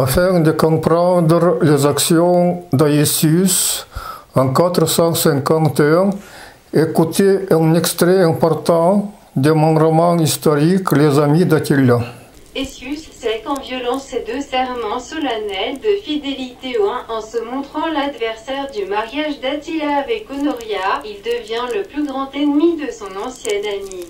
Afin de comprendre les actions de Jésus en 451, écoutez un extrait important de mon roman historique Les Amis d'Attila. Jésus sait qu'en violant ces deux serments solennels de fidélité au un, en se montrant l'adversaire du mariage d'Attila avec Honoria, il devient le plus grand ennemi de son ancien ami.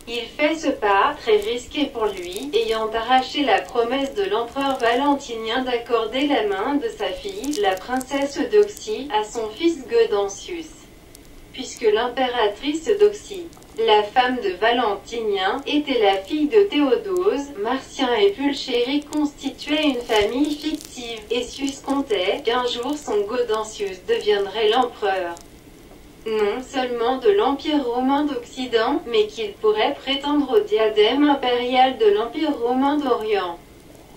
Il fait ce pas, très risqué pour lui, ayant arraché la promesse de l'empereur Valentinien d'accorder la main de sa fille, la princesse d'Oxie, à son fils Gudensius. Puisque l'impératrice d'Oxie, la femme de Valentinien, était la fille de Théodose, Marcien et Pulchérie constituaient une famille fictive, et Sus comptait qu'un jour son Gudensius deviendrait l'empereur. Non seulement de l'Empire romain d'Occident, mais qu'il pourrait prétendre au diadème impérial de l'Empire romain d'Orient.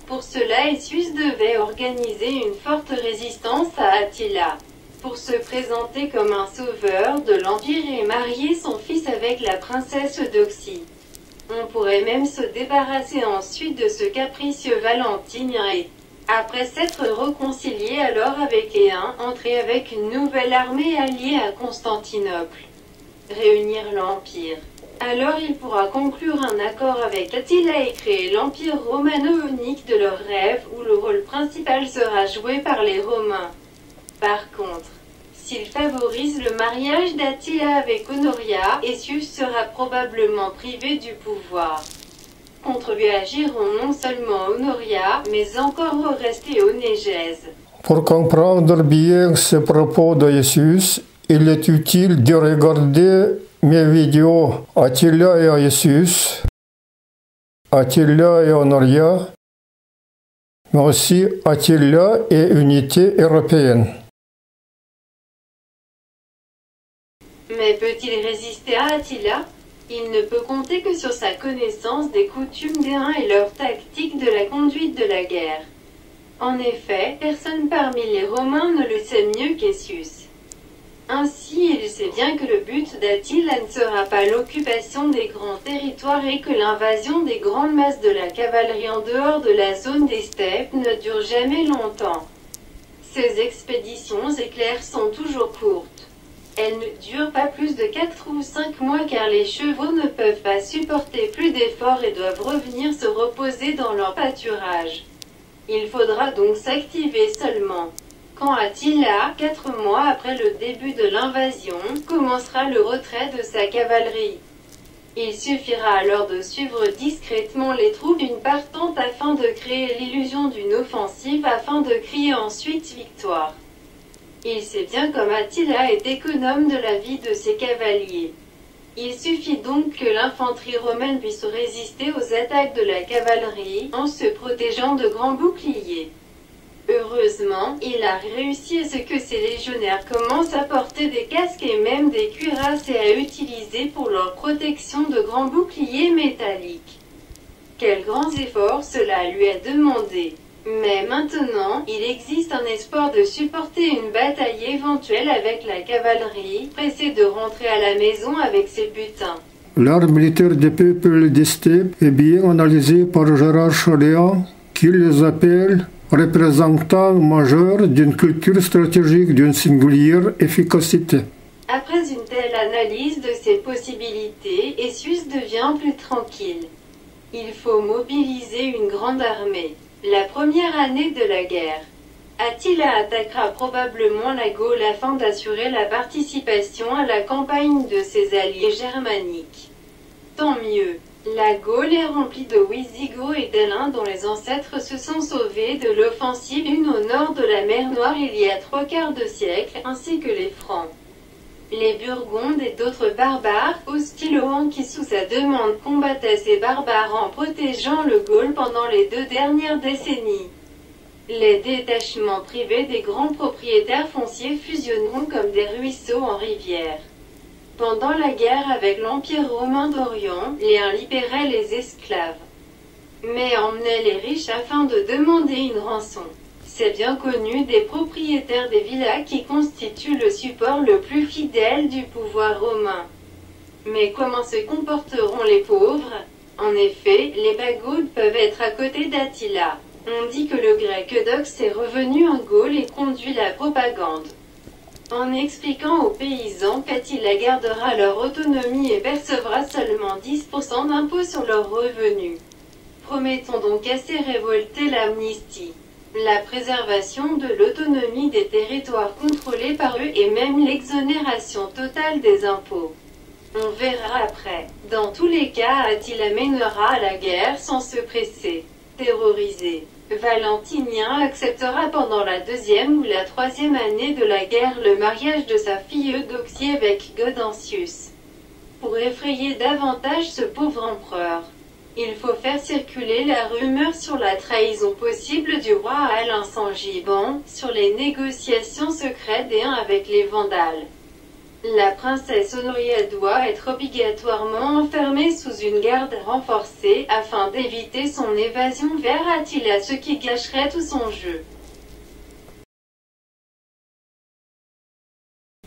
Pour cela Sus devait organiser une forte résistance à Attila. Pour se présenter comme un sauveur de l'Empire et marier son fils avec la princesse d'Oxie. On pourrait même se débarrasser ensuite de ce capricieux Valentinien et, après s'être réconcilié alors avec les Huns, entrer avec une nouvelle armée alliée à Constantinople. Réunir l'Empire. Alors il pourra conclure un accord avec Attila et créer l'Empire romano-ionique de leurs rêves où le rôle principal sera joué par les Romains. Par contre, s'il favorise le mariage d'Attila avec Honoria, Sus sera probablement privé du pouvoir. Contre lui agiront non seulement Honoria, mais encore Oreste et Onégèse. Pour comprendre bien ces propos de Jésus, il est utile de regarder mes vidéos Attila et Jésus, Attila et Honoria, mais aussi Attila et Unité européenne. Mais peut-il résister à Attila? Il ne peut compter que sur sa connaissance des coutumes des Huns et leur tactique de la conduite de la guerre. En effet, personne parmi les Romains ne le sait mieux qu'Sus. Ainsi, il sait bien que le but d'Attila ne sera pas l'occupation des grands territoires et que l'invasion des grandes masses de la cavalerie en dehors de la zone des steppes ne dure jamais longtemps. Ces expéditions éclairs sont toujours courtes. Elles ne durent pas plus de 4 ou 5 mois car les chevaux ne peuvent pas supporter plus d'efforts et doivent revenir se reposer dans leur pâturage. Il faudra donc s'activer seulement quand Attila, 4 mois après le début de l'invasion, commencera le retrait de sa cavalerie. Il suffira alors de suivre discrètement les troupes d'une partante afin de créer l'illusion d'une offensive afin de crier ensuite victoire. Il sait bien comme Attila est économe de la vie de ses cavaliers. Il suffit donc que l'infanterie romaine puisse résister aux attaques de la cavalerie en se protégeant de grands boucliers. Heureusement, il a réussi à ce que ses légionnaires commencent à porter des casques et même des cuirasses et à utiliser pour leur protection de grands boucliers métalliques. Quels grands efforts cela lui a demandé. Mais maintenant, il existe un espoir de supporter une bataille éventuelle avec la cavalerie, pressée de rentrer à la maison avec ses butins. L'art militaire des peuples des steppes est bien analysé par Gérard Chaléan, qui les appelle représentants majeurs d'une culture stratégique d'une singulière efficacité. Après une telle analyse de ses possibilités, Sus devient plus tranquille. Il faut mobiliser une grande armée. La première année de la guerre. Attila attaquera probablement la Gaule afin d'assurer la participation à la campagne de ses alliés germaniques. Tant mieux. La Gaule est remplie de Wisigoths et d'Alains dont les ancêtres se sont sauvés de l'offensive une au nord de la mer Noire il y a 3/4 de siècle, ainsi que les Francs. Les Burgondes et d'autres barbares, hostiles aux Huns qui sous sa demande combattaient ces barbares en protégeant le Gaule pendant les 2 dernières décennies. Les détachements privés des grands propriétaires fonciers fusionneront comme des ruisseaux en rivière. Pendant la guerre avec l'Empire romain d'Orient, les Huns libéraient les esclaves, mais emmenaient les riches afin de demander une rançon. C'est bien connu des propriétaires des villas qui constituent le support le plus fidèle du pouvoir romain. Mais comment se comporteront les pauvres? En effet, les Bagaudes peuvent être à côté d'Attila. On dit que le grec Eudoxe est revenu en Gaule et conduit la propagande. En expliquant aux paysans qu'Attila gardera leur autonomie et percevra seulement 10% d'impôts sur leurs revenus. Promettons donc à ces révoltés l'amnistie, la préservation de l'autonomie des territoires contrôlés par eux et même l'exonération totale des impôts. On verra après. Dans tous les cas, Attila mènera à la guerre sans se presser. Terrorisé, Valentinien acceptera pendant la 2e ou la 3e année de la guerre le mariage de sa fille Eudoxie avec Gaudentius. Pour effrayer davantage ce pauvre empereur, il faut faire circuler la rumeur sur la trahison possible du roi Alain Sangiban, sur les négociations secrètes des Huns avec les Vandales. La princesse Honoria doit être obligatoirement enfermée sous une garde renforcée afin d'éviter son évasion vers Attila, ce qui gâcherait tout son jeu.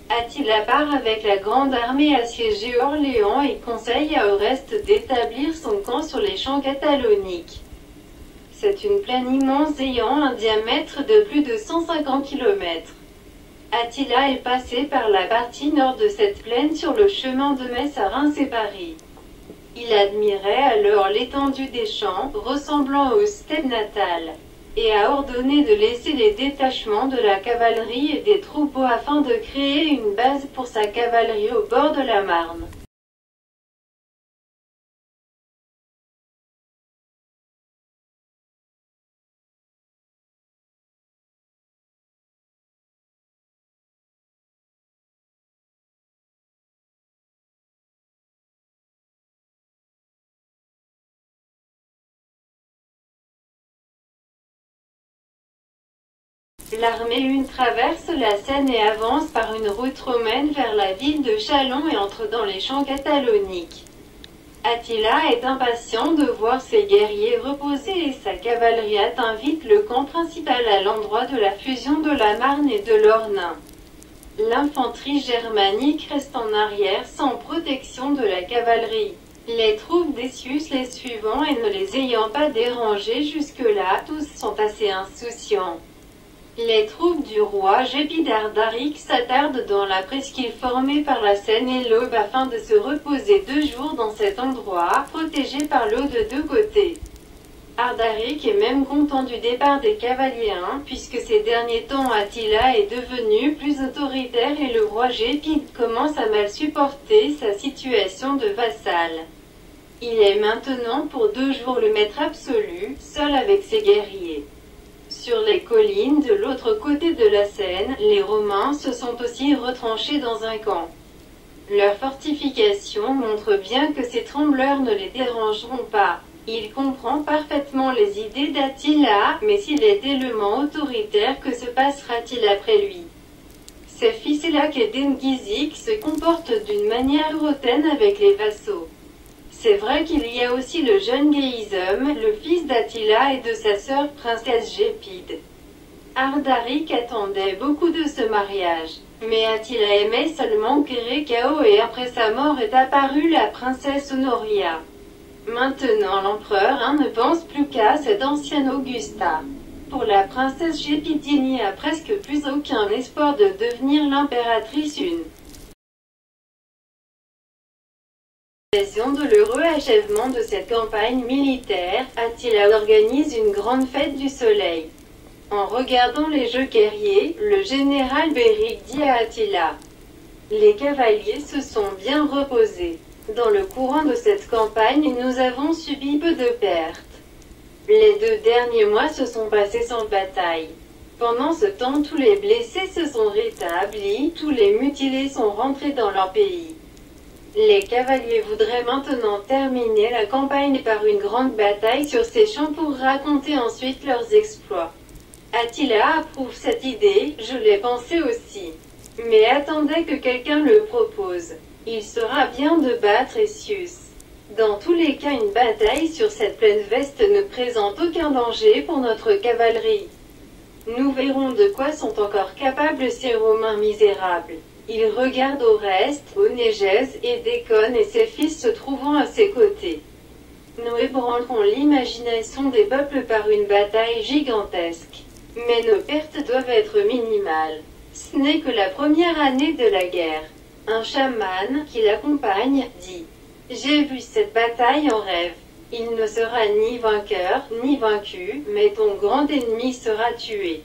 Attila part avec la grande armée assiéger Orléans et conseille à Oreste d'établir son camp sur les champs cataloniques. C'est une plaine immense ayant un diamètre de plus de 150 km. Attila est passé par la partie nord de cette plaine sur le chemin de Metz à Reims et Paris. Il admirait alors l'étendue des champs, ressemblant aux steppes natales, et a ordonné de laisser les détachements de la cavalerie et des troupeaux afin de créer une base pour sa cavalerie au bord de la Marne. L'armée une traverse la Seine et avance par une route romaine vers la ville de Châlons et entre dans les champs cataloniques. Attila est impatient de voir ses guerriers reposer et sa cavalerie atteint vite le camp principal à l'endroit de la fusion de la Marne et de l'Ornain. L'infanterie germanique reste en arrière sans protection de la cavalerie. Les troupes Decius les suivant et ne les ayant pas dérangés jusque-là, tous sont assez insouciants. Les troupes du roi Gépide-Ardaric s'attardent dans la presqu'île formée par la Seine et l'Aube afin de se reposer 2 jours dans cet endroit, protégé par l'eau de 2 côtés. Ardaric est même content du départ des cavaliers puisque ces derniers temps Attila est devenu plus autoritaire et le roi Gépide commence à mal supporter sa situation de vassal. Il est maintenant pour 2 jours le maître absolu, seul avec ses guerriers. Sur les collines de l'autre côté de la Seine, les Romains se sont aussi retranchés dans un camp. Leur fortification montre bien que ces trembleurs ne les dérangeront pas. Il comprend parfaitement les idées d'Attila, mais s'il est tellement autoritaire, que se passera-t-il après lui? Ses fils Élac et Dengizik se comportent d'une manière hautaine avec les vassaux. C'est vrai qu'il y a aussi le jeune Géisum, le fils d'Attila et de sa sœur princesse Gépide. Ardaric attendait beaucoup de ce mariage, mais Attila aimait seulement Kérékao et après sa mort est apparue la princesse Honoria. Maintenant l'empereur ne pense plus qu'à cette ancienne Augusta. Pour la princesse Gépide il n'y a presque plus aucun espoir de devenir l'impératrice une. À l'occasion de l'heureux achèvement de cette campagne militaire, Attila organise une grande fête du soleil. En regardant les jeux guerriers, le général Béric dit à Attila: « Les cavaliers se sont bien reposés. Dans le courant de cette campagne, nous avons subi peu de pertes. Les 2 derniers mois se sont passés sans bataille. Pendant ce temps, tous les blessés se sont rétablis, tous les mutilés sont rentrés dans leur pays. Les cavaliers voudraient maintenant terminer la campagne par une grande bataille sur ces champs pour raconter ensuite leurs exploits. Attila approuve cette idée, je l'ai pensé aussi. Mais attendez que quelqu'un le propose. Il sera bien de battre Essius. Dans tous les cas, une bataille sur cette plaine veste ne présente aucun danger pour notre cavalerie. Nous verrons de quoi sont encore capables ces Romains misérables. » Il regarde Oreste, Onégèse et Décone et ses fils se trouvant à ses côtés. Nous ébranlerons l'imagination des peuples par une bataille gigantesque. Mais nos pertes doivent être minimales. Ce n'est que la première année de la guerre. Un chaman, qui l'accompagne, dit: J'ai vu cette bataille en rêve. Il ne sera ni vainqueur, ni vaincu, mais ton grand ennemi sera tué.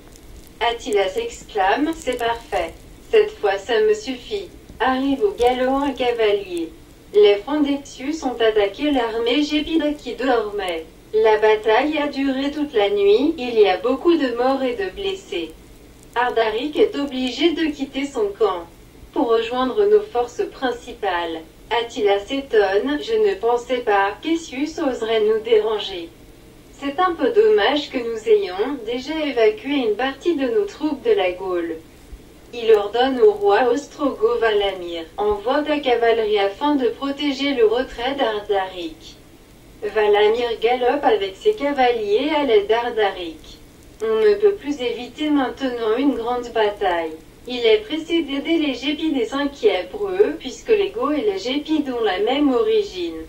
Attila s'exclame: C'est parfait. Cette fois ça me suffit. Arrive au galop un cavalier. Les Frondetius ont attaqué l'armée gépide qui dormait. La bataille a duré toute la nuit, il y a beaucoup de morts et de blessés. Ardaric est obligé de quitter son camp pour rejoindre nos forces principales. Attila s'étonne: Je ne pensais pas qu'Essius oserait nous déranger. C'est un peu dommage que nous ayons déjà évacué une partie de nos troupes de la Gaule. Il ordonne au roi Ostrogo Valamir: Envoie ta cavalerie afin de protéger le retrait d'Ardaric. Valamir galope avec ses cavaliers à l'aide d'Ardaric. On ne peut plus éviter maintenant une grande bataille. Il est pressé d'aider les Gépides et s'inquiète pour eux, puisque les Goths et les Gépides ont la même origine.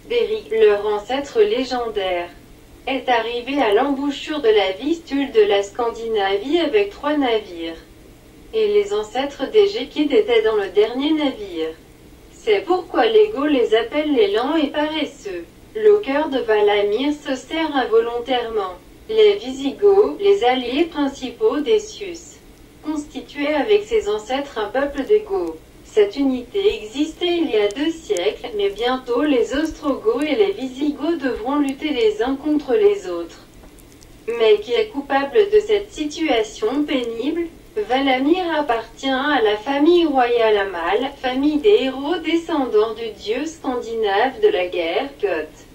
Béric, leur ancêtre légendaire, est arrivé à l'embouchure de la Vistule de la Scandinavie avec 3 navires. Et les ancêtres des Gépides étaient dans le dernier navire. C'est pourquoi les Goths les appellent les lents et paresseux. Le cœur de Valamir se serre involontairement. Les Visigoths, les alliés principaux d'Essius, constituaient avec ses ancêtres un peuple de Goths. Cette unité existait il y a 2 siècles, mais bientôt les Ostrogoths et les Visigoths devront lutter les uns contre les autres. Mais qui est coupable de cette situation pénible? Valamir appartient à la famille royale Amal, famille des héros descendants du dieu scandinave de la guerre, Goth,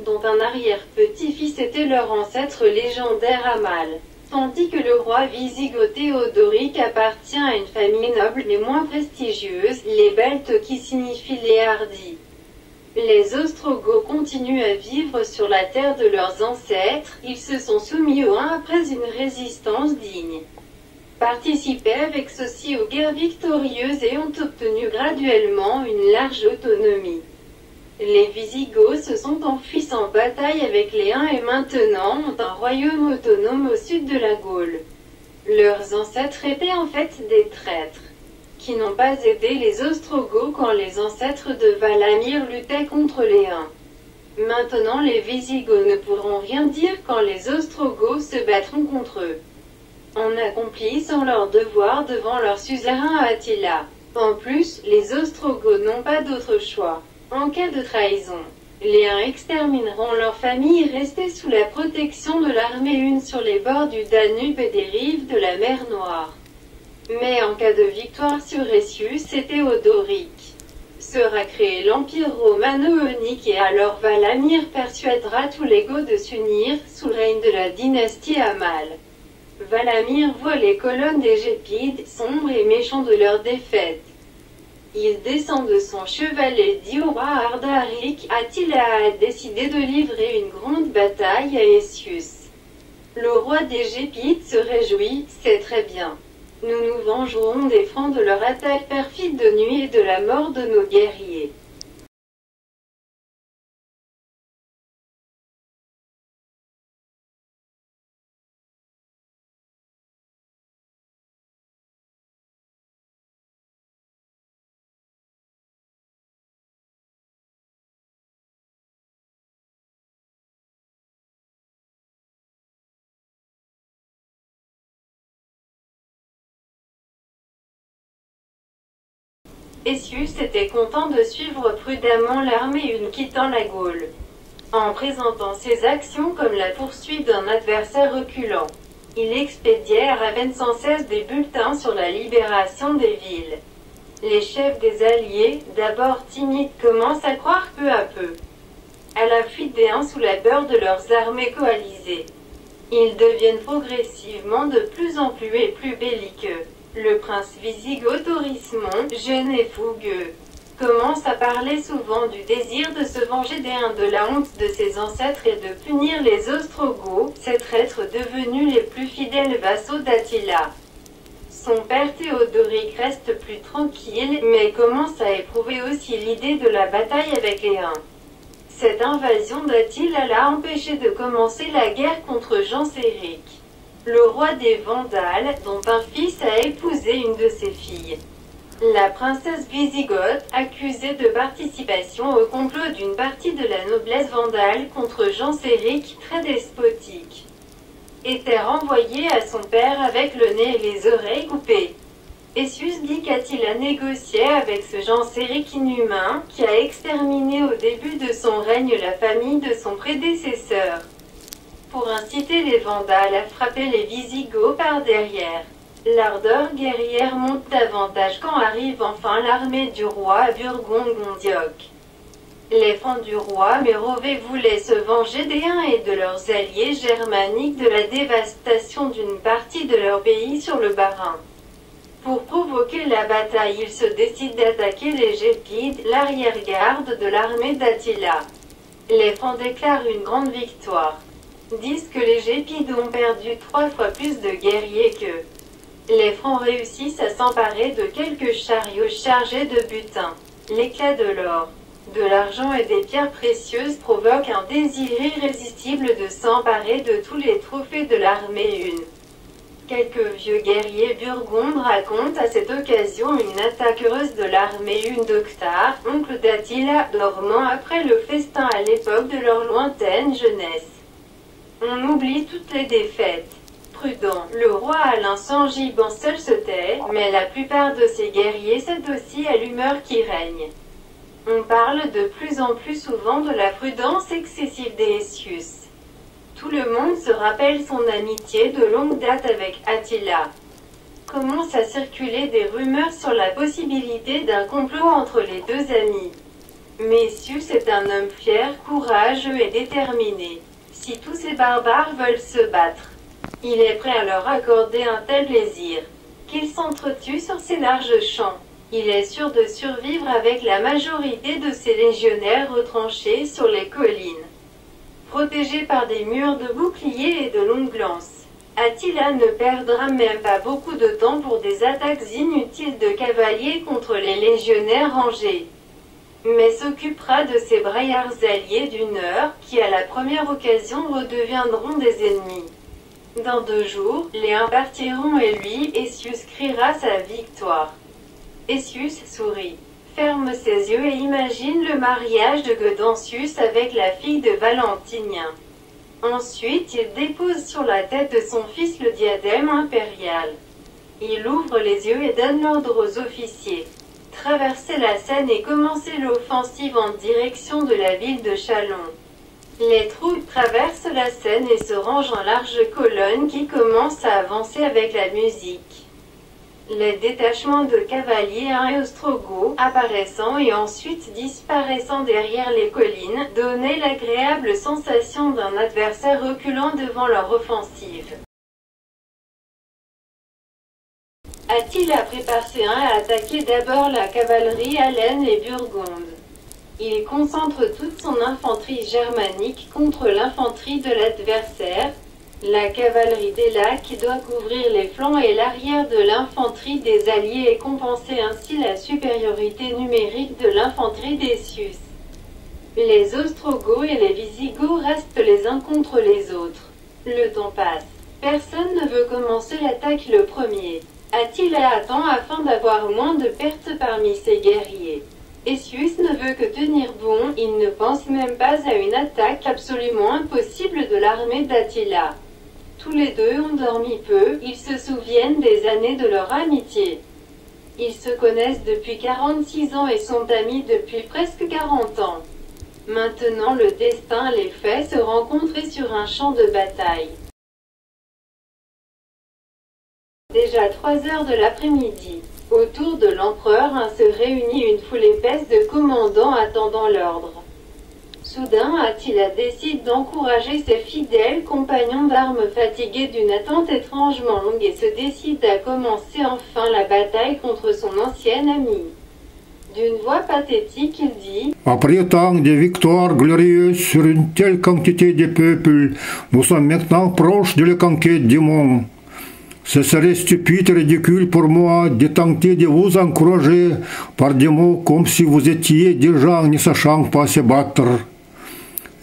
dont un arrière-petit-fils était leur ancêtre légendaire Amal. Tandis que le roi wisigoth Théodoric appartient à une famille noble mais moins prestigieuse, les Beltes, qui signifient les hardis. Les Ostrogoths continuent à vivre sur la terre de leurs ancêtres, ils se sont soumis aux uns après une résistance digne, participaient avec ceux-ci aux guerres victorieuses et ont obtenu graduellement une large autonomie. Les Visigoths se sont enfuis sans bataille avec les Huns et maintenant ont un royaume autonome au sud de la Gaule. Leurs ancêtres étaient en fait des traîtres, qui n'ont pas aidé les Ostrogoths quand les ancêtres de Valamir luttaient contre les Huns. Maintenant les Visigoths ne pourront rien dire quand les Ostrogoths se battront contre eux, en accomplissant leur devoir devant leur suzerain Attila. En plus, les Ostrogoths n'ont pas d'autre choix. En cas de trahison, les Huns extermineront leurs familles restées sous la protection de l'armée une sur les bords du Danube et des rives de la mer Noire. Mais en cas de victoire sur Essius et Théodoric, sera créé l'Empire romano-eunique et alors Valamir persuadera tous les Goths de s'unir sous le règne de la dynastie Amal. Valamir voit les colonnes des Gépides, sombres et méchants de leur défaite. Il descend de son cheval et dit au roi Ardaric: Attila a décidé de livrer une grande bataille à Essius. Le roi des Gépides se réjouit: C'est très bien. Nous nous vengerons des Francs de leur attaque perfide de nuit et de la mort de nos guerriers. Essius était content de suivre prudemment l'armée une quittant la Gaule, en présentant ses actions comme la poursuite d'un adversaire reculant. Il expédiait à Ravenne sans cesse des bulletins sur la libération des villes. Les chefs des alliés, d'abord timides, commencent à croire peu à peu à la fuite des Huns sous la peur de leurs armées coalisées. Ils deviennent progressivement de plus en plus et plus belliqueux. Le prince wisigoth Torismond, jeune et fougueux, commence à parler souvent du désir de se venger des Huns, de la honte de ses ancêtres et de punir les Ostrogoths, ces traîtres devenus les plus fidèles vassaux d'Attila. Son père Théodoric reste plus tranquille, mais commence à éprouver aussi l'idée de la bataille avec les Huns. Cette invasion d'Attila l'a empêché de commencer la guerre contre Genséric, le roi des Vandales, dont un fils a épousé une de ses filles. La princesse Wisigothe, accusée de participation au complot d'une partie de la noblesse vandale contre Genséric, très despotique, était renvoyée à son père avec le nez et les oreilles coupées. Esius dit qu'Attila négociait avec ce Genséric inhumain, qui a exterminé au début de son règne la famille de son prédécesseur, pour inciter les Vandales à frapper les Visigoths par derrière. L'ardeur guerrière monte davantage quand arrive enfin l'armée du roi à Burgonde-Gondioque. Les francs du roi Mérové voulaient se venger des Huns et de leurs alliés germaniques de la dévastation d'une partie de leur pays sur le Bas-Rhin. Pour provoquer la bataille, ils se décident d'attaquer les Gépides, l'arrière-garde de l'armée d'Attila. Les Francs déclarent une grande victoire. Disent que les Gépides ont perdu 3 fois plus de guerriers qu'eux. Les Francs réussissent à s'emparer de quelques chariots chargés de butin. L'éclat de l'or, de l'argent et des pierres précieuses provoque un désir irrésistible de s'emparer de tous les trophées de l'armée Hun. Quelques vieux guerriers burgondes racontent à cette occasion une attaque heureuse de l'armée Hun d'Octar, oncle d'Attila, dormant après le festin à l'époque de leur lointaine jeunesse. On oublie toutes les défaites. Prudent, le roi Alain Sangiban seul se tait, mais la plupart de ses guerriers cèdent aussi à l'humeur qui règne. On parle de plus en plus souvent de la prudence excessive d'Esius. Tout le monde se rappelle son amitié de longue date avec Attila. Commencent à circuler des rumeurs sur la possibilité d'un complot entre les deux amis. Mais Esius est un homme fier, courageux et déterminé. Si tous ces barbares veulent se battre, il est prêt à leur accorder un tel plaisir qu'ils s'entretuent sur ces larges champs. Il est sûr de survivre avec la majorité de ses légionnaires retranchés sur les collines, protégés par des murs de boucliers et de longues lances. Attila ne perdra même pas beaucoup de temps pour des attaques inutiles de cavaliers contre les légionnaires rangés, mais s'occupera de ses braillards alliés du Nord, qui à la première occasion redeviendront des ennemis. Dans 2 jours, les Huns partiront et lui, Esius, criera sa victoire. Esius sourit, ferme ses yeux et imagine le mariage de Gudensius avec la fille de Valentinien. Ensuite, il dépose sur la tête de son fils le diadème impérial. Il ouvre les yeux et donne l'ordre aux officiers. Traverser la Seine et commencer l'offensive en direction de la ville de Châlons. Les troupes traversent la Seine et se rangent en larges colonnes qui commencent à avancer avec la musique. Les détachements de cavaliers et ostrogoths apparaissant et ensuite disparaissant derrière les collines donnaient l'agréable sensation d'un adversaire reculant devant leur offensive. Attila prépare ses Huns à attaquer d'abord la cavalerie allemande et burgonde. Il concentre toute son infanterie germanique contre l'infanterie de l'adversaire. La cavalerie des lacs doit couvrir les flancs et l'arrière de l'infanterie des alliés et compenser ainsi la supériorité numérique de l'infanterie d'Esius. Les Ostrogoths et les Visigoths restent les uns contre les autres. Le temps passe. Personne ne veut commencer l'attaque le premier. Attila attend afin d'avoir moins de pertes parmi ses guerriers. Esius ne veut que tenir bon, il ne pense même pas à une attaque absolument impossible de l'armée d'Attila. Tous les deux ont dormi peu, ils se souviennent des années de leur amitié. Ils se connaissent depuis 46 ans et sont amis depuis presque 40 ans. Maintenant le destin les fait se rencontrer sur un champ de bataille. Déjà 3 heures de l'après-midi. Autour de l'empereur se réunit une foule épaisse de commandants attendant l'ordre. Soudain, Attila décide d'encourager ses fidèles compagnons d'armes fatigués d'une attente étrangement longue et se décide à commencer enfin la bataille contre son ancien ami. D'une voix pathétique, il dit « Après tant de victoires glorieuses sur une telle quantité de peuples, nous sommes maintenant proches de la conquête du monde. Ce serait stupide et ridicule pour moi de tenter de vous encourager par des mots comme si vous étiez des gens ne sachant pas se battre.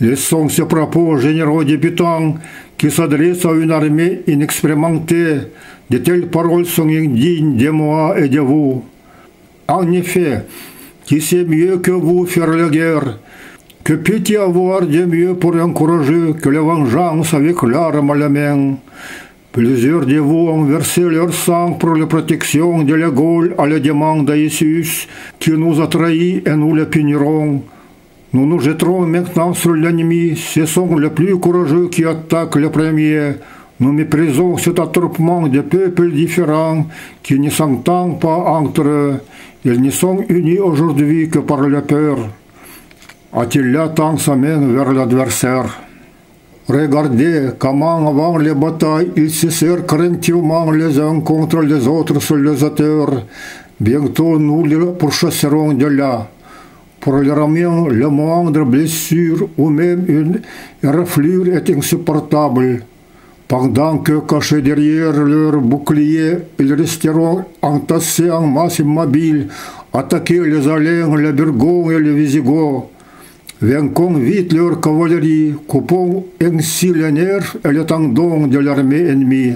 Laissons ces propos généraux débutants qui s'adressent à une armée inexpérimentée. De telles paroles sont indignes de moi et de vous. En effet, qui sait mieux que vous faire la guerre? Que peut-il y avoir de mieux pour un courageux que la vengeance avec l'arme à la main? Plusieurs de vous ont versé leur sang pour la protection de la Gaule à la demande d'Isus, qui nous a trahis et nous le punirons. Nous nous jetterons maintenant sur l'ennemi, ce sont les plus courageux qui attaquent le premier. Nous méprisons cet attroupement de peuples différents qui ne s'entendent pas entre eux. Ils ne sont unis aujourd'hui que par la peur. Attila tend sa main vers l'adversaire. Regardez comment avant les batailles ils se serrent craintivement les uns contre les autres sur les auteurs. Bientôt nous les pourchasserons de là. Pour les Romains, la moindre blessure ou même une éraflure est insupportable. Pendant que, cachés derrière leur bouclier, ils resteront entassés en masse immobile, attaquer les Alains, les Burgondes et les Visigoths. Vainquons vite leur cavalerie, coupons ainsi les nerfs et les tendons de l'armée ennemie.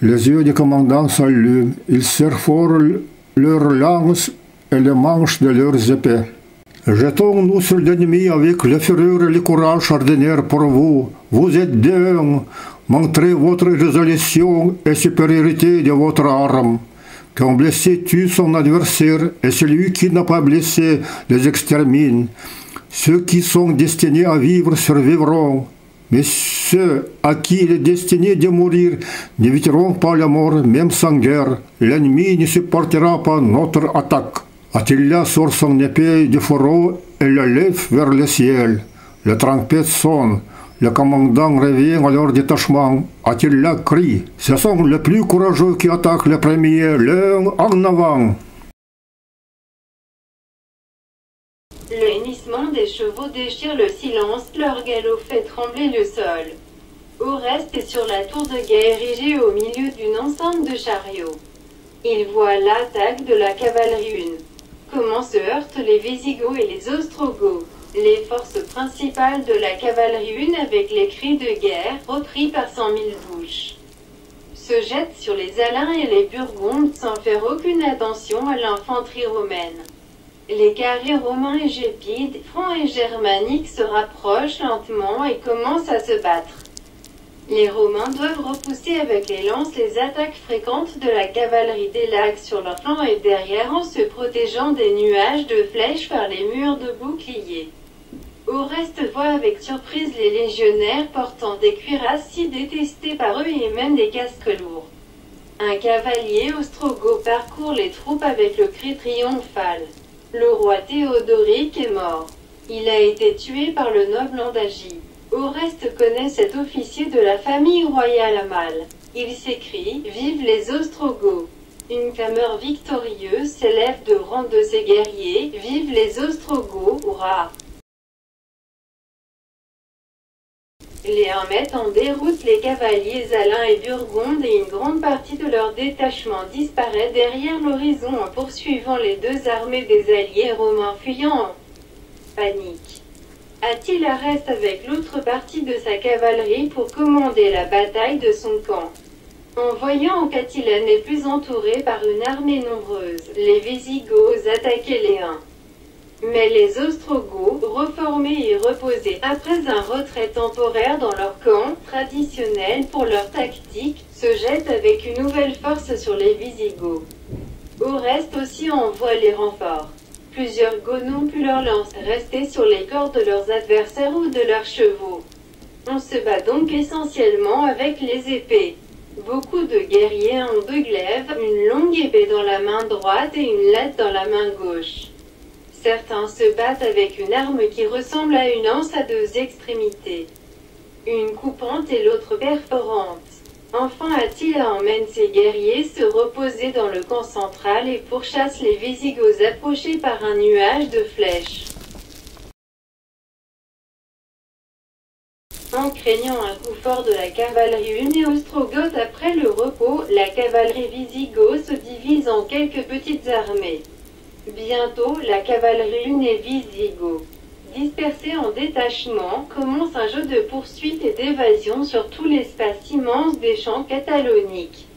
Les yeux du commandant s'allument, ils serrent fort leurs lances et les manches de leurs épées. Jetons-nous sur l'ennemi avec la fureur et le courage ordinaire pour vous. Vous êtes d'un, montrez votre résolution et supériorité de votre arme. Qu'un blessé tue son adversaire et celui qui n'a pas blessé les extermine. Ceux qui sont destinés à vivre survivront, mais ceux à qui il est destiné de mourir n'éviteront pas la mort même sans guerre. L'ennemi ne supportera pas notre attaque. Attila sort son épée du fourreau et la lève vers le ciel. La trompette sonne. Le commandant revient à leur détachement. Attila crie. Ce sont les plus courageux qui attaquent le premier. L'un en avant. Le hennissement des chevaux déchire le silence, leur galop fait trembler le sol. Oreste est sur la tour de guerre érigée au milieu d'une enceinte de chariots. Il voit l'attaque de la cavalerie une. Comment se heurtent les Visigoths et les Ostrogoths, les forces principales de la cavalerie une avec les cris de guerre repris par 100 000 bouches. Se jettent sur les Alains et les Burgondes sans faire aucune attention à l'infanterie romaine. Les carrés romains et gépides, francs et germaniques se rapprochent lentement et commencent à se battre. Les Romains doivent repousser avec les lances les attaques fréquentes de la cavalerie des lacs sur leur flanc et derrière en se protégeant des nuages de flèches par les murs de boucliers. Oreste voit avec surprise les légionnaires portant des cuirasses si détestés par eux et même des casques lourds. Un cavalier ostrogoth parcourt les troupes avec le cri triomphal. Le roi Théodoric est mort. Il a été tué par le noble Andagie. Oreste connaît cet officier de la famille royale à mal. Il s'écrie « Vive les Ostrogoths !» Une clameur victorieuse s'élève de rang de ses guerriers « Vive les Ostrogoths ! Hurrah !» Les Huns mettent en déroute les cavaliers Alains et Burgondes et une grande partie de leur détachement disparaît derrière l'horizon en poursuivant les deux armées des alliés romains fuyant en panique. Attila reste avec l'autre partie de sa cavalerie pour commander la bataille de son camp. En voyant qu'Attila n'est plus entouré par une armée nombreuse, les Visigoths attaquaient les Huns. Mais les Ostrogoths, reformés et reposés après un retrait temporaire dans leur camp, traditionnel pour leur tactique, se jettent avec une nouvelle force sur les Visigoths. Oreste aussi envoie les renforts. Plusieurs Goths n'ont plus leur lance, rester sur les corps de leurs adversaires ou de leurs chevaux. On se bat donc essentiellement avec les épées. Beaucoup de guerriers ont deux glaives, une longue épée dans la main droite et une latte dans la main gauche. Certains se battent avec une arme qui ressemble à une anse à deux extrémités. Une coupante et l'autre perforante. Enfin Attila emmène ses guerriers se reposer dans le camp central et pourchasse les Visigoths approchés par un nuage de flèches. En craignant un coup fort de la cavalerie une et ostrogoth après le repos, la cavalerie Visigoth se divise en quelques petites armées. Bientôt, la cavalerie une et Visigoth. Dispersés en détachements, commence un jeu de poursuite et d'évasion sur tout l'espace immense des champs cataloniques.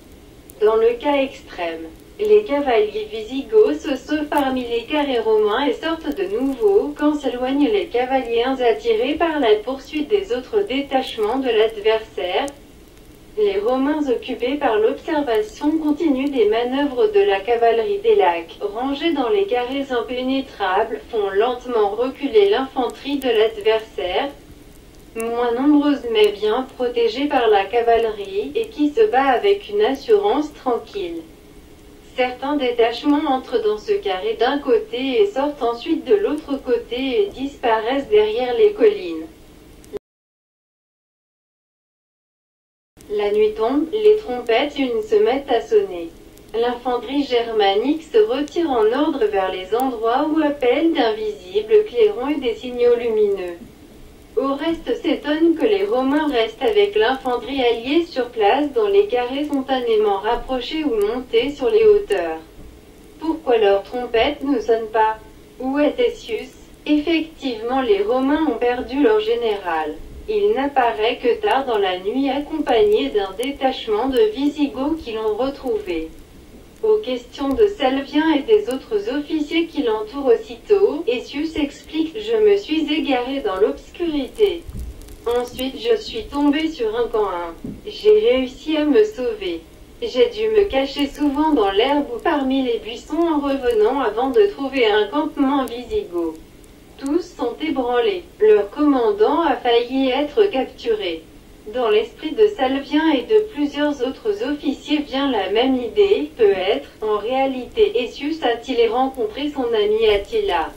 Dans le cas extrême, les cavaliers wisigoths se sauvent parmi les carrés romains et sortent de nouveau quand s'éloignent les cavaliers attirés par la poursuite des autres détachements de l'adversaire. Les Romains occupés par l'observation continuent des manœuvres de la cavalerie des lacs, rangés dans les carrés impénétrables, font lentement reculer l'infanterie de l'adversaire, moins nombreuse mais bien protégée par la cavalerie, et qui se bat avec une assurance tranquille. Certains détachements entrent dans ce carré d'un côté et sortent ensuite de l'autre côté et disparaissent derrière les collines. La nuit tombe, les trompettes une se mettent à sonner. L'infanterie germanique se retire en ordre vers les endroits où appellent d'invisibles clairons et des signaux lumineux. Au reste s'étonne que les Romains restent avec l'infanterie alliée sur place dans les carrés spontanément rapprochés ou montés sur les hauteurs. Pourquoi leurs trompettes ne sonnent pas? Où est Essius? Effectivement, les Romains ont perdu leur général. Il n'apparaît que tard dans la nuit accompagné d'un détachement de Wisigoths qui l'ont retrouvé. Aux questions de Salvien et des autres officiers qui l'entourent aussitôt, Essius explique « Je me suis égaré dans l'obscurité. Ensuite je suis tombé sur un camp. J'ai réussi à me sauver. J'ai dû me cacher souvent dans l'herbe ou parmi les buissons en revenant avant de trouver un campement wisigoth. Tous sont ébranlés. Leur commandant a failli être capturé. » Dans l'esprit de Salvien et de plusieurs autres officiers vient la même idée, peut-être, en réalité Essius a-t-il rencontré son ami Attila.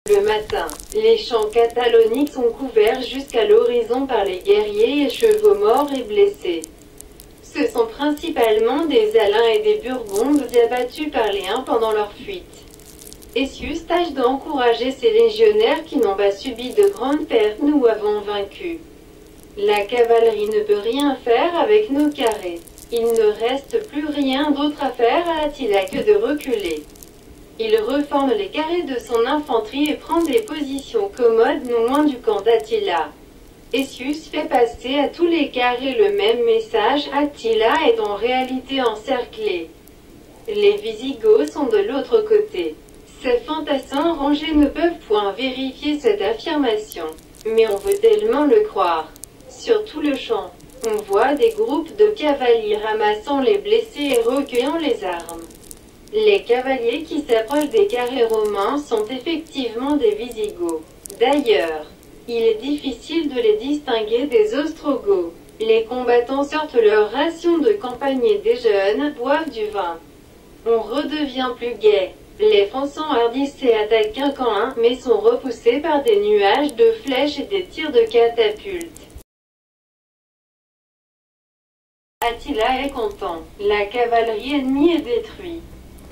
Le matin, les champs cataloniques sont couverts jusqu'à l'horizon par les guerriers et chevaux morts et blessés. Ce sont principalement des Alains et des Burgondes abattus par les Huns pendant leur fuite. Essius tâche d'encourager ces légionnaires qui n'ont pas subi de grandes pertes nous avons vaincu. La cavalerie ne peut rien faire avec nos carrés. Il ne reste plus rien d'autre à faire à Attila que de reculer. Il reforme les carrés de son infanterie et prend des positions commodes non loin du camp d'Attila. Essius fait passer à tous les carrés le même message, Attila est en réalité encerclé. Les Wisigoths sont de l'autre côté. Ces fantassins rangés ne peuvent point vérifier cette affirmation, mais on veut tellement le croire. Sur tout le champ, on voit des groupes de cavaliers ramassant les blessés et recueillant les armes. Les cavaliers qui s'approchent des carrés romains sont effectivement des Wisigoths. D'ailleurs, il est difficile de les distinguer des Ostrogoths. Les combattants sortent leur ration de campagne et déjeunent, boivent du vin. On redevient plus gai. Les Francs s'enhardissent et attaquent un camp, mais sont repoussés par des nuages de flèches et des tirs de catapultes. Attila est content. La cavalerie ennemie est détruite.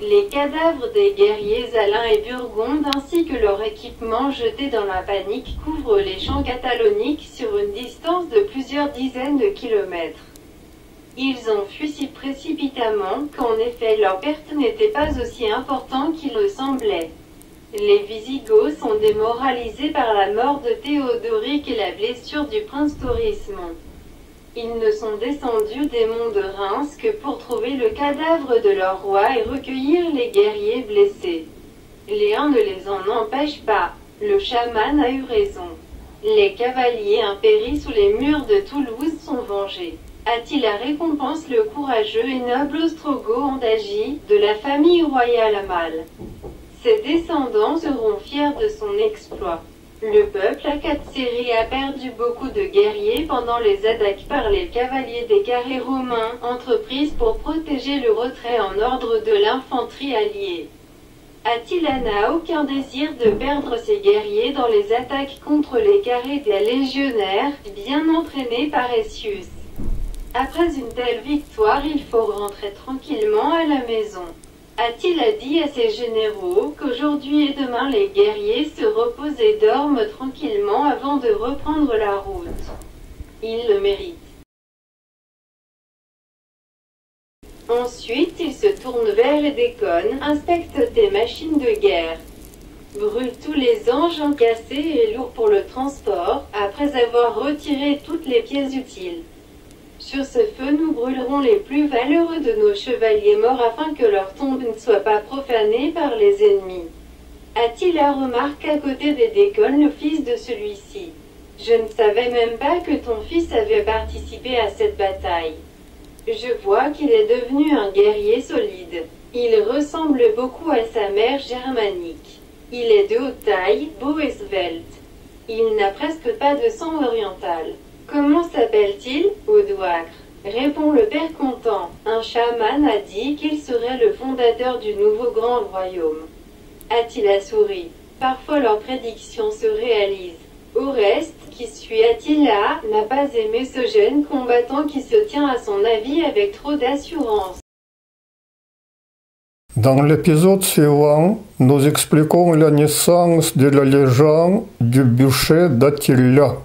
Les cadavres des guerriers Alains et Burgondes ainsi que leur équipement jeté dans la panique couvrent les champs cataloniques sur une distance de plusieurs dizaines de kilomètres. Ils ont fui si précipitamment qu'en effet leur perte n'était pas aussi importante qu'il le semblait. Les Wisigoths sont démoralisés par la mort de Théodoric et la blessure du prince Torismond. Ils ne sont descendus des monts de Reims que pour trouver le cadavre de leur roi et recueillir les guerriers blessés. Les Huns ne les en empêchent pas. Le chaman a eu raison. Les cavaliers impéris sous les murs de Toulouse sont vengés. Attila récompense le courageux et noble Ostrogoth Andagi, de la famille royale Amal. Ses descendants seront fiers de son exploit. Le peuple Akatsiri a perdu beaucoup de guerriers pendant les attaques par les cavaliers des carrés romains, entreprises pour protéger le retrait en ordre de l'infanterie alliée. Attila n'a aucun désir de perdre ses guerriers dans les attaques contre les carrés des légionnaires, bien entraînés par Essius. Après une telle victoire, il faut rentrer tranquillement à la maison. Attila dit à ses généraux qu'aujourd'hui et demain les guerriers se reposent et dorment tranquillement avant de reprendre la route. Ils le méritent. Ensuite, il se tourne vers les déconnes, inspecte des machines de guerre. brûle tous les engins cassés et lourds pour le transport, après avoir retiré toutes les pièces utiles. Sur ce feu nous brûlerons les plus valeureux de nos chevaliers morts afin que leur tombe ne soit pas profanée par les ennemis. Attila remarque à côté d'Édécon le fils de celui-ci. Je ne savais même pas que ton fils avait participé à cette bataille. Je vois qu'il est devenu un guerrier solide. Il ressemble beaucoup à sa mère germanique. Il est de haute taille, beau et svelte. Il n'a presque pas de sang oriental. Comment s'appelle-t-il? Odoacre, répond le père content. Un chaman a dit qu'il serait le fondateur du nouveau grand royaume. Attila sourit. Parfois leurs prédictions se réalisent. Oreste, qui suit Attila, n'a pas aimé ce jeune combattant qui se tient à son avis avec trop d'assurance. Dans l'épisode suivant, nous expliquons la naissance de la légende du bûcher d'Attila.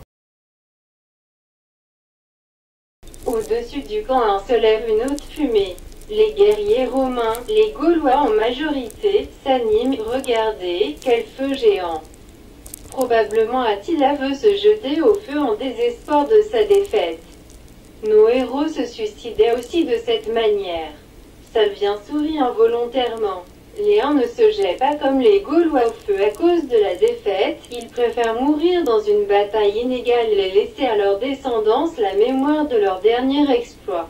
Au-dessus du camp se lève une haute fumée. Les guerriers romains, les Gaulois en majorité, s'animent. Regardez, quel feu géant! Probablement Attila veut se jeter au feu en désespoir de sa défaite. Nos héros se suicidaient aussi de cette manière. Salvien sourit involontairement. Les uns ne se jettent pas comme les Gaulois au feu à cause de la défaite, ils préfèrent mourir dans une bataille inégale et laisser à leur descendance la mémoire de leur dernier exploit.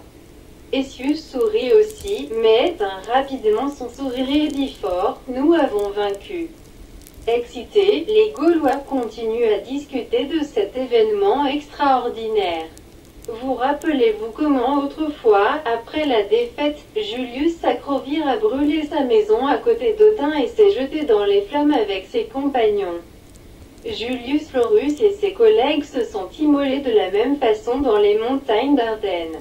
Essius sourit aussi, mais éteint rapidement son sourire et dit fort, « Nous avons vaincu ». Excités, les Gaulois continuent à discuter de cet événement extraordinaire. Vous rappelez-vous comment autrefois, après la défaite, Julius Sacrovir a brûlé sa maison à côté d'Autun et s'est jeté dans les flammes avec ses compagnons. Julius Florus et ses collègues se sont immolés de la même façon dans les montagnes d'Ardennes.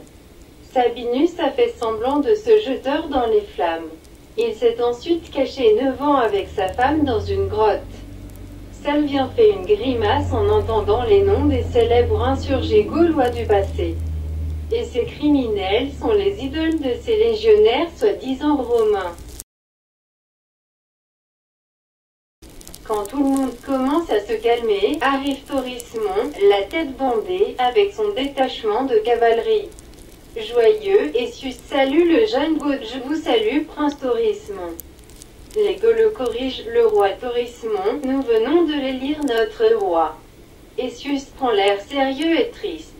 Sabinus a fait semblant de se jeter dans les flammes. Il s'est ensuite caché 9 ans avec sa femme dans une grotte. Salvien fait une grimace en entendant les noms des célèbres insurgés gaulois du passé. Et ces criminels sont les idoles de ces légionnaires soi-disant romains. Quand tout le monde commence à se calmer, arrive Thorismon, la tête bandée, avec son détachement de cavalerie. Joyeux, Essius salue le jeune Gaud. Je vous salue, prince Thorismon. Les Gaulois corrigent le roi Thorismon. Nous venons de l'élire notre roi. Essius prend l'air sérieux et triste.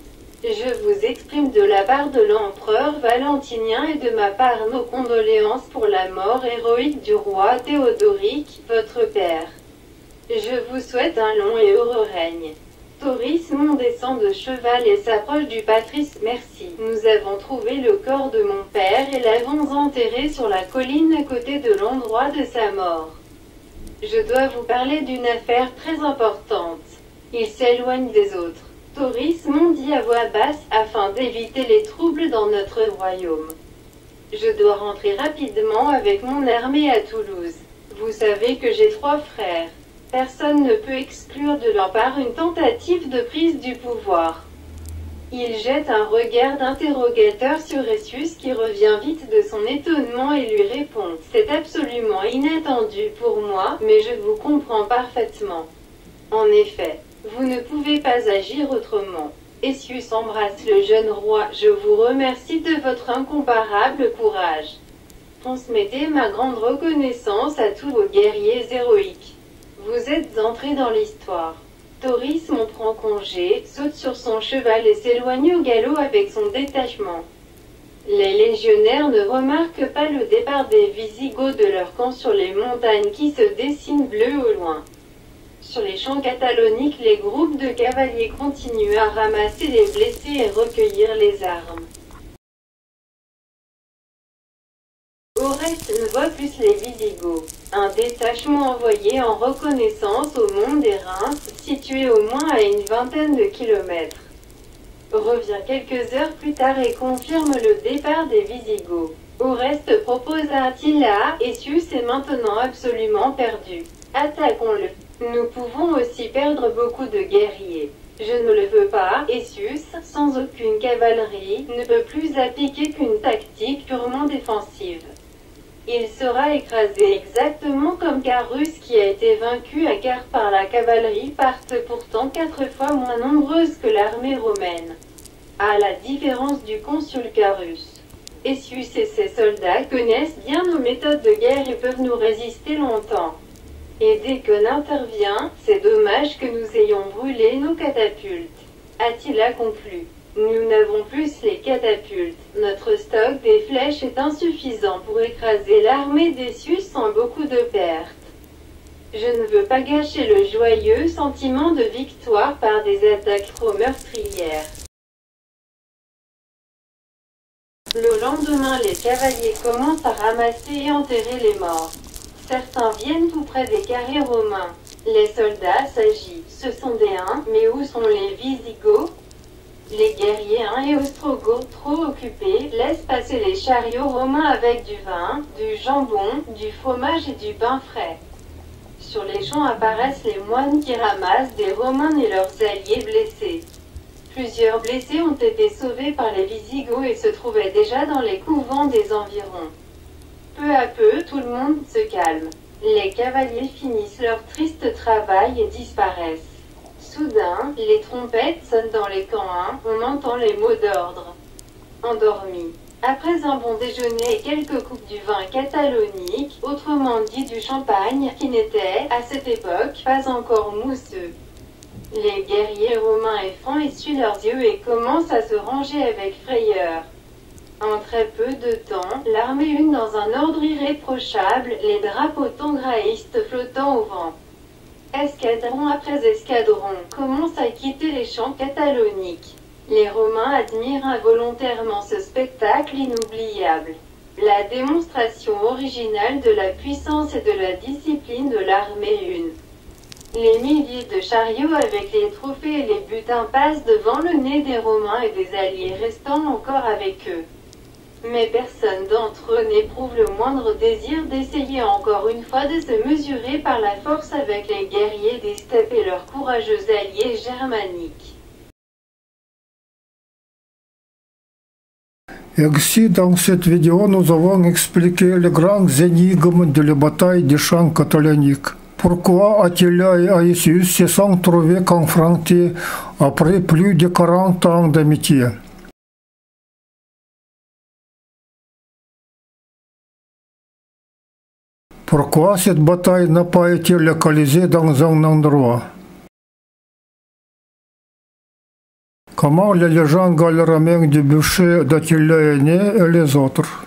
Je vous exprime de la part de l'empereur Valentinien et de ma part nos condoléances pour la mort héroïque du roi Théodoric, votre père. Je vous souhaite un long et heureux règne. Thorismon descend de cheval et s'approche du patrice. Merci. Nous avons trouvé le corps de mon père et l'avons enterré sur la colline à côté de l'endroit de sa mort. Je dois vous parler d'une affaire très importante. Il s'éloigne des autres. Thorismon dit à voix basse afin d'éviter les troubles dans notre royaume. Je dois rentrer rapidement avec mon armée à Toulouse. Vous savez que j'ai 3 frères. Personne ne peut exclure de leur part une tentative de prise du pouvoir. Il jette un regard d'interrogateur sur Essius qui revient vite de son étonnement et lui répond « C'est absolument inattendu pour moi, mais je vous comprends parfaitement. En effet, vous ne pouvez pas agir autrement. » Essius embrasse le jeune roi. « Je vous remercie de votre incomparable courage. Transmettez ma grande reconnaissance à tous vos guerriers héroïques. Vous êtes entrés dans l'histoire. » Thorismon prend congé, saute sur son cheval et s'éloigne au galop avec son détachement. Les légionnaires ne remarquent pas le départ des Visigoths de leur camp sur les montagnes qui se dessinent bleues au loin. Sur les champs cataloniques, les groupes de cavaliers continuent à ramasser les blessés et recueillir les armes. Oreste ne voit plus les Visigoths. Un détachement envoyé en reconnaissance au mont des Reims, situé au moins à une vingtaine de kilomètres, revient quelques heures plus tard et confirme le départ des Visigoths. Oreste propose à Attila, Essius est maintenant absolument perdu. Attaquons-le. Nous pouvons aussi perdre beaucoup de guerriers. Je ne le veux pas. Essius, sans aucune cavalerie, ne peut plus appliquer qu'une tactique purement défensive. Il sera écrasé exactement comme Carus qui a été vaincu car par la cavalerie partent pourtant 4 fois moins nombreuses que l'armée romaine. À la différence du consul Carus. Essius et ses soldats connaissent bien nos méthodes de guerre et peuvent nous résister longtemps. Et dès que n'intervient, c'est dommage que nous ayons brûlé nos catapultes. Attila conclut. Nous n'avons plus les catapultes. Notre stock des flèches est insuffisant pour écraser l'armée d'Essius sans beaucoup de pertes. Je ne veux pas gâcher le joyeux sentiment de victoire par des attaques trop meurtrières. Le lendemain, les cavaliers commencent à ramasser et enterrer les morts. Certains viennent tout près des carrés romains. Les soldats s'agitent. Ce sont des Huns, mais où sont les Visigoths? Les guerriers Huns et Ostrogoths, trop occupés, laissent passer les chariots romains avec du vin, du jambon, du fromage et du pain frais. Sur les champs apparaissent les moines qui ramassent des Romains et leurs alliés blessés. Plusieurs blessés ont été sauvés par les Visigoths et se trouvaient déjà dans les couvents des environs. Peu à peu, tout le monde se calme. Les cavaliers finissent leur triste travail et disparaissent. Soudain, les trompettes sonnent dans les camps Huns, on entend les mots d'ordre. Endormi. Après un bon déjeuner et quelques coupes du vin catalonique, autrement dit du champagne, qui n'était, à cette époque, pas encore mousseux. Les guerriers romains et francs essuient leurs yeux et commencent à se ranger avec frayeur. En très peu de temps, l'armée une dans un ordre irréprochable, les drapeaux tongraïstes flottant au vent. Escadron après escadron commence à quitter les champs cataloniques. Les Romains admirent involontairement ce spectacle inoubliable. La démonstration originale de la puissance et de la discipline de l'armée une. Les milliers de chariots avec les trophées et les butins passent devant le nez des Romains et des alliés restant encore avec eux. Mais personne d'entre eux n'éprouve le moindre désir d'essayer encore une fois de se mesurer par la force avec les guerriers des steppes et leurs courageux alliés germaniques. Ici, dans cette vidéo, nous avons expliqué les grandes énigmes de la bataille des champs cataloniques. Pourquoi Attila et Aetius se sont trouvés confrontés après plus de 40 ans d'amitié? Pourquoi cette bataille n'a pas été localisée dans un endroit? Comment la légende gallo-romaine du bûcher d'Attila est née et les autres?